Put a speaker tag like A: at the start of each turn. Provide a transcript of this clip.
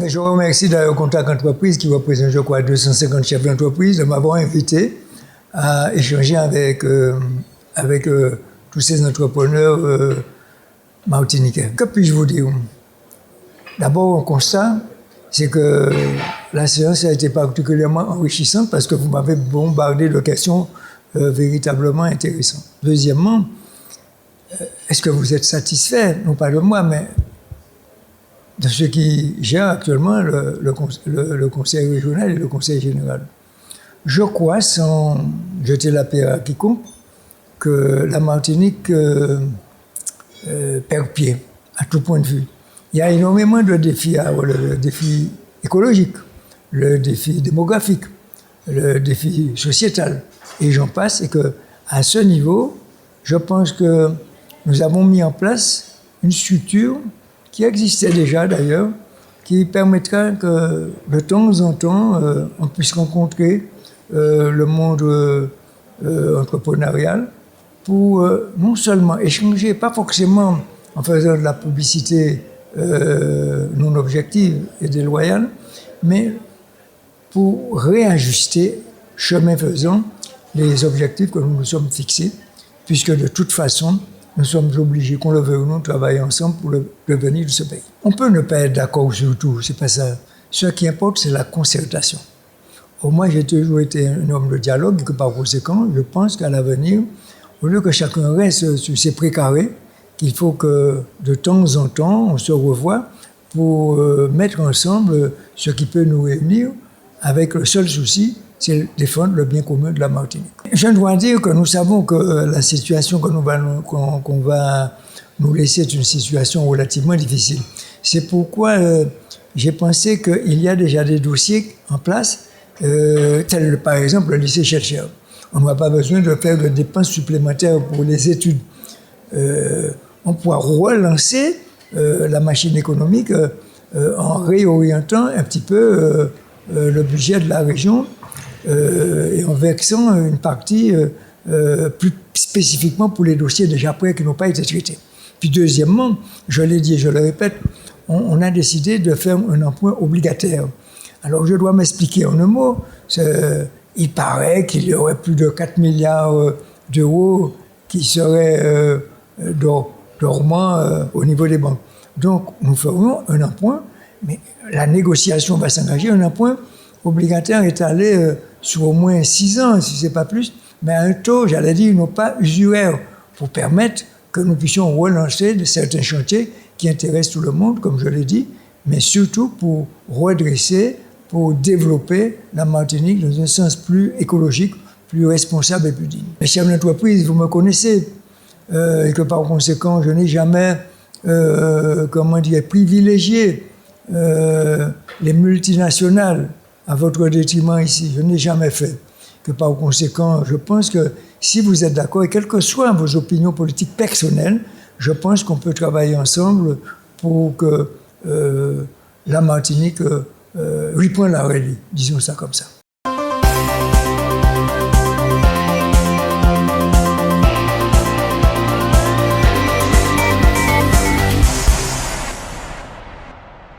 A: Je remercie d'ailleurs Contact Entreprise qui représente, je crois, 250 chefs d'entreprise de m'avoir invité à échanger avec tous ces entrepreneurs martiniquais. Que puis-je vous dire? D'abord, un constat, c'est que la séance a été particulièrement enrichissante parce que vous m'avez bombardé de questions véritablement intéressantes. Deuxièmement, est-ce que vous êtes satisfait, non pas de moi, mais de ceux qui gèrent actuellement le conseil régional et le conseil général? Je crois, sans jeter la pierre à quiconque, que la Martinique perd pied à tout point de vue. Il y a énormément de défis à relever, le défi écologique, le défi démographique, le défi sociétal, et j'en passe, et qu'à ce niveau, je pense que nous avons mis en place une structure qui existait déjà d'ailleurs, qui permettra que de temps en temps, on puisse rencontrer le monde entrepreneurial pour non seulement échanger, pas forcément en faisant de la publicité non objective et déloyale, mais pour réajuster, chemin faisant, les objectifs que nous nous sommes fixés, puisque de toute façon, nous sommes obligés, qu'on le veuille ou non, de travailler ensemble pour le devenir de ce pays. On peut ne pas être d'accord sur tout, c'est pas ça. Ce qui importe, c'est la concertation. Moi, j'ai toujours été un homme de dialogue, et que par conséquent, je pense qu'à l'avenir, au lieu que chacun reste sur ses précarés, qu'il faut que de temps en temps, on se revoie pour mettre ensemble ce qui peut nous réunir, avec le seul souci, c'est défendre le bien commun de la Martinique. Je dois dire que nous savons que la situation qu'on va nous laisser est une situation relativement difficile. C'est pourquoi j'ai pensé qu'il y a déjà des dossiers en place, tels par exemple le lycée Schellcher. On n'a pas besoin de faire de dépenses supplémentaires pour les études. On pourra relancer la machine économique en réorientant un petit peu le budget de la région et en versant une partie plus spécifiquement pour les dossiers déjà prêts qui n'ont pas été traités. Puis deuxièmement, je l'ai dit et je le répète, on a décidé de faire un emprunt obligataire. Alors je dois m'expliquer en un mot. Il paraît qu'il y aurait plus de 4 milliards d'euros qui seraient dormants au niveau des banques. Donc nous ferons un emprunt, mais la négociation va s'engager. Un emprunt obligataire étalé sur au moins 6 ans, si ce n'est pas plus, mais à un taux, j'allais dire, non pas usuraire, pour permettre que nous puissions relancer certains chantiers qui intéressent tout le monde, comme je l'ai dit, mais surtout pour redresser, pour développer la Martinique dans un sens plus écologique, plus responsable et plus digne. Les chefs d'entreprise, vous me connaissez, et que par conséquent, je n'ai jamais, privilégié les multinationales à votre détriment ici. Je n'ai jamais fait. Que par conséquent, je pense que si vous êtes d'accord, et quelles que soient vos opinions politiques personnelles, je pense qu'on peut travailler ensemble pour que la Martinique reprenne la relais, disons ça comme ça.